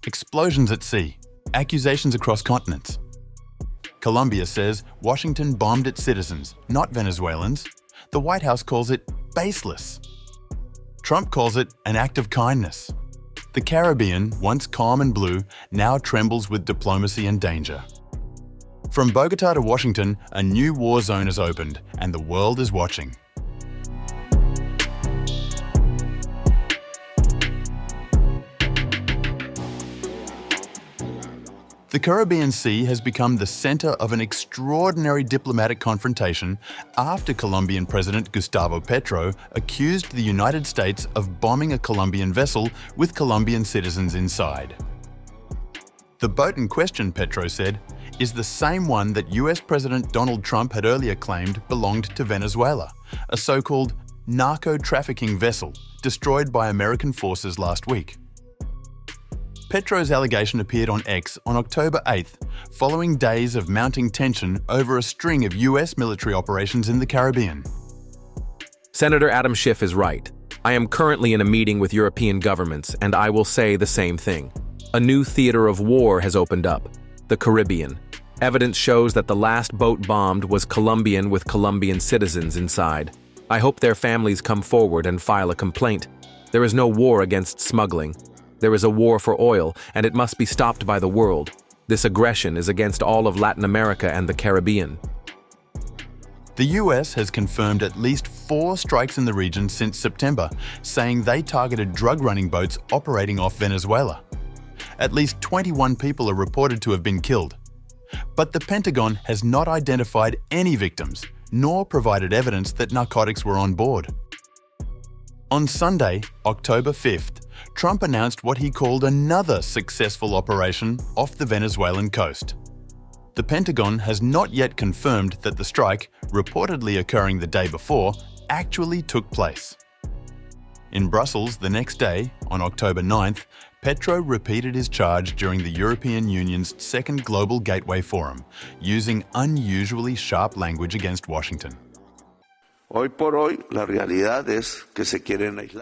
Explosions at sea. Accusations across continents. Colombia says Washington bombed its citizens, not Venezuelans. The White House calls it baseless. Trump calls it an act of kindness. The Caribbean, once calm and blue, now trembles with diplomacy and danger. From Bogotá to Washington, a new war zone has opened, and the world is watching. The Caribbean Sea has become the center of an extraordinary diplomatic confrontation after Colombian President Gustavo Petro accused the United States of bombing a Colombian vessel with Colombian citizens inside. The boat in question, Petro said, is the same one that US President Donald Trump had earlier claimed belonged to Venezuela, a so-called narco-trafficking vessel destroyed by American forces last week. Petro's allegation appeared on X on October 8th, following days of mounting tension over a string of US military operations in the Caribbean. Senator Adam Schiff is right. I am currently in a meeting with European governments, and I will say the same thing. A new theater of war has opened up, the Caribbean. Evidence shows that the last boat bombed was Colombian with Colombian citizens inside. I hope their families come forward and file a complaint. There is no war against smuggling. There is a war for oil, and it must be stopped by the world. This aggression is against all of Latin America and the Caribbean. The US has confirmed at least 4 strikes in the region since September, saying they targeted drug-running boats operating off Venezuela. At least 21 people are reported to have been killed. But the Pentagon has not identified any victims, nor provided evidence that narcotics were on board. On Sunday, October 5th, Trump announced what he called another successful operation off the Venezuelan coast. The Pentagon has not yet confirmed that the strike, reportedly occurring the day before, actually took place. In Brussels the next day, on October 9th, Petro repeated his charge during the European Union's second Global Gateway Forum, using unusually sharp language against Washington.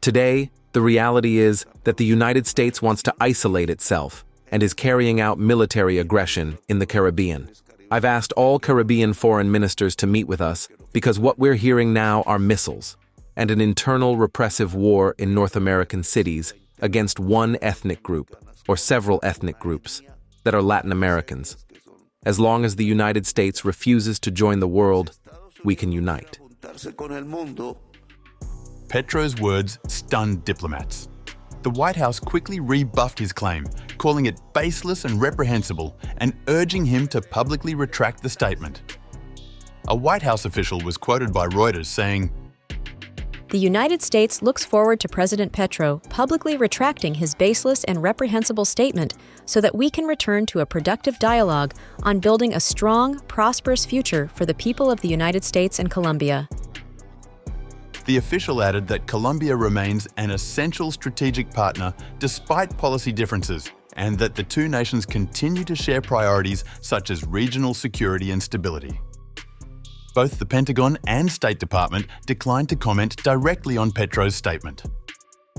Today, the reality is that the United States wants to isolate itself and is carrying out military aggression in the Caribbean. I've asked all Caribbean foreign ministers to meet with us because what we're hearing now are missiles and an internal repressive war in North American cities against one ethnic group or several ethnic groups that are Latin Americans. As long as the United States refuses to join the world, we can unite. Petro's words stunned diplomats. The White House quickly rebuffed his claim, calling it baseless and reprehensible and urging him to publicly retract the statement. A White House official was quoted by Reuters saying, "The United States looks forward to President Petro publicly retracting his baseless and reprehensible statement so that we can return to a productive dialogue on building a strong, prosperous future for the people of the United States and Colombia." The official added that Colombia remains an essential strategic partner despite policy differences, and that the two nations continue to share priorities such as regional security and stability. Both the Pentagon and State Department declined to comment directly on Petro's statement.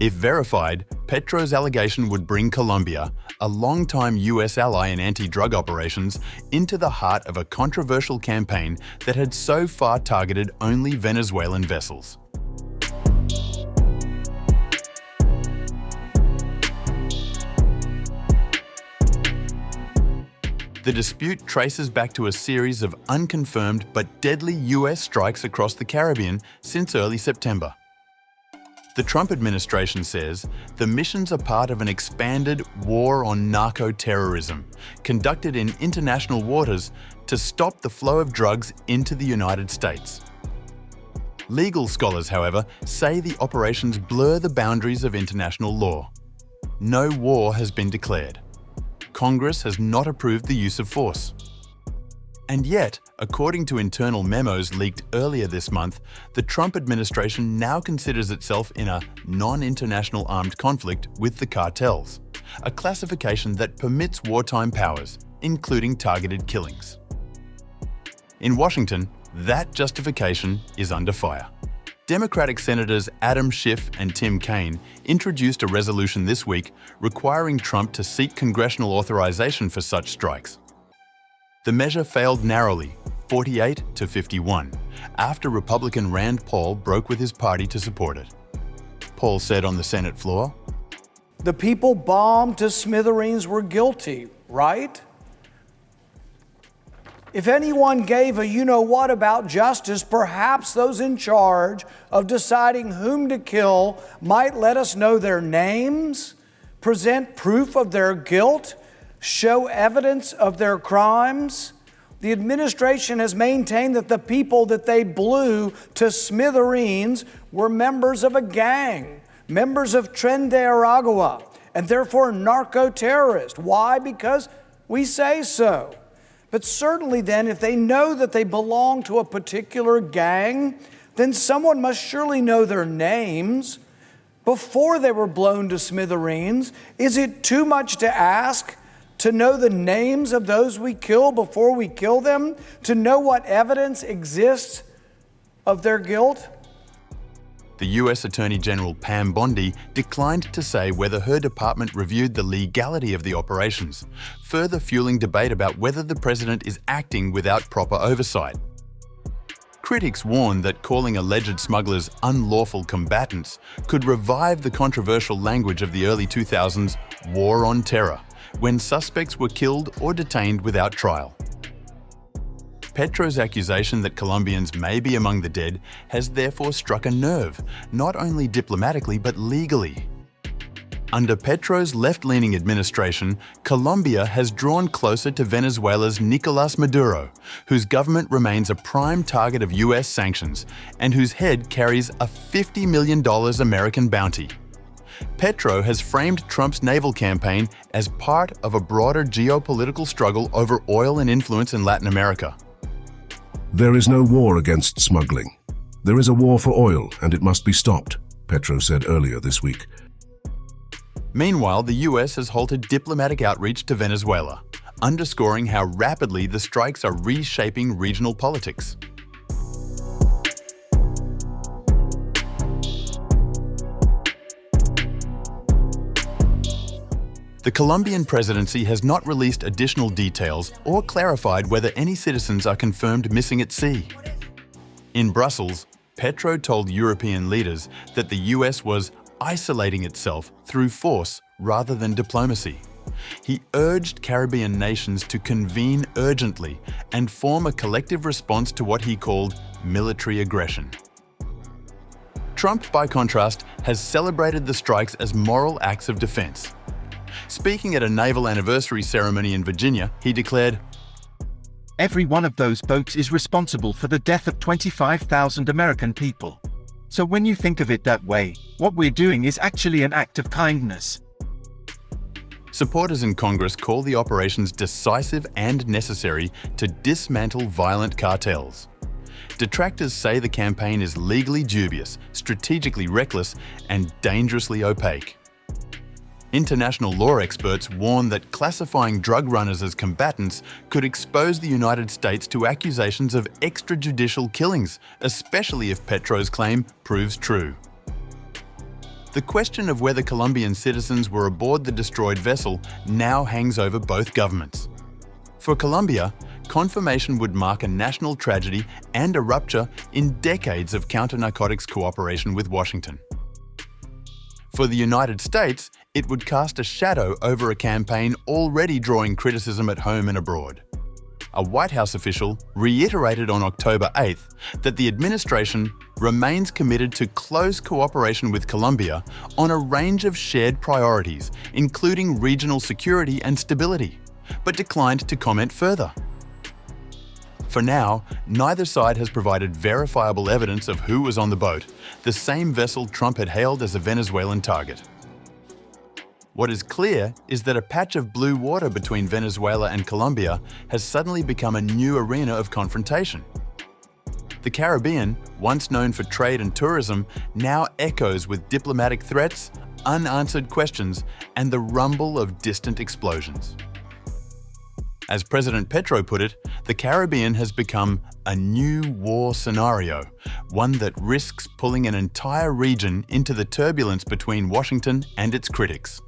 If verified, Petro's allegation would bring Colombia, a longtime US ally in anti-drug operations, into the heart of a controversial campaign that had so far targeted only Venezuelan vessels. The dispute traces back to a series of unconfirmed but deadly US strikes across the Caribbean since early September. The Trump administration says the missions are part of an expanded war on narco-terrorism conducted in international waters to stop the flow of drugs into the United States. Legal scholars, however, say the operations blur the boundaries of international law. No war has been declared. Congress has not approved the use of force. And yet, according to internal memos leaked earlier this month, the Trump administration now considers itself in a non-international armed conflict with the cartels, a classification that permits wartime powers, including targeted killings. In Washington, that justification is under fire. Democratic Senators Adam Schiff and Tim Kaine introduced a resolution this week requiring Trump to seek congressional authorization for such strikes. The measure failed narrowly, 48 to 51, after Republican Rand Paul broke with his party to support it. Paul said on the Senate floor, "The people bombed to smithereens were guilty, right? If anyone gave a you-know-what about justice, perhaps those in charge of deciding whom to kill might let us know their names, present proof of their guilt, show evidence of their crimes. The administration has maintained that the people that they blew to smithereens were members of a gang, members of Tren de Aragua, and therefore narco-terrorists. Why? Because we say so. But certainly then, if they know that they belong to a particular gang, then someone must surely know their names before they were blown to smithereens. Is it too much to ask to know the names of those we kill before we kill them? To know what evidence exists of their guilt?" The US Attorney General Pam Bondi declined to say whether her department reviewed the legality of the operations, further fueling debate about whether the president is acting without proper oversight. Critics warn that calling alleged smugglers unlawful combatants could revive the controversial language of the early 2000s war on terror, when suspects were killed or detained without trial. Petro's accusation that Colombians may be among the dead has therefore struck a nerve, not only diplomatically but legally. Under Petro's left-leaning administration, Colombia has drawn closer to Venezuela's Nicolás Maduro, whose government remains a prime target of US sanctions and whose head carries a $50 million American bounty. Petro has framed Trump's naval campaign as part of a broader geopolitical struggle over oil and influence in Latin America. "There is no war against smuggling. There is a war for oil, and it must be stopped," Petro said earlier this week. Meanwhile, the US has halted diplomatic outreach to Venezuela, underscoring how rapidly the strikes are reshaping regional politics. The Colombian presidency has not released additional details or clarified whether any citizens are confirmed missing at sea. In Brussels, Petro told European leaders that the US was isolating itself through force rather than diplomacy. He urged Caribbean nations to convene urgently and form a collective response to what he called military aggression. Trump, by contrast, has celebrated the strikes as moral acts of defense. Speaking at a naval anniversary ceremony in Virginia, he declared, "Every one of those boats is responsible for the death of 25,000 American people. So when you think of it that way, what we're doing is actually an act of kindness." Supporters in Congress call the operations decisive and necessary to dismantle violent cartels. Detractors say the campaign is legally dubious, strategically reckless, and dangerously opaque. International law experts warn that classifying drug runners as combatants could expose the United States to accusations of extrajudicial killings, especially if Petro's claim proves true. The question of whether Colombian citizens were aboard the destroyed vessel now hangs over both governments. For Colombia, confirmation would mark a national tragedy and a rupture in decades of counter-narcotics cooperation with Washington. For the United States, it would cast a shadow over a campaign already drawing criticism at home and abroad. A White House official reiterated on October 8th that the administration remains committed to close cooperation with Colombia on a range of shared priorities, including regional security and stability, but declined to comment further. For now, neither side has provided verifiable evidence of who was on the boat, the same vessel Trump had hailed as a Venezuelan target. What is clear is that a patch of blue water between Venezuela and Colombia has suddenly become a new arena of confrontation. The Caribbean, once known for trade and tourism, now echoes with diplomatic threats, unanswered questions, and the rumble of distant explosions. As President Petro put it, the Caribbean has become a new war scenario, one that risks pulling an entire region into the turbulence between Washington and its critics.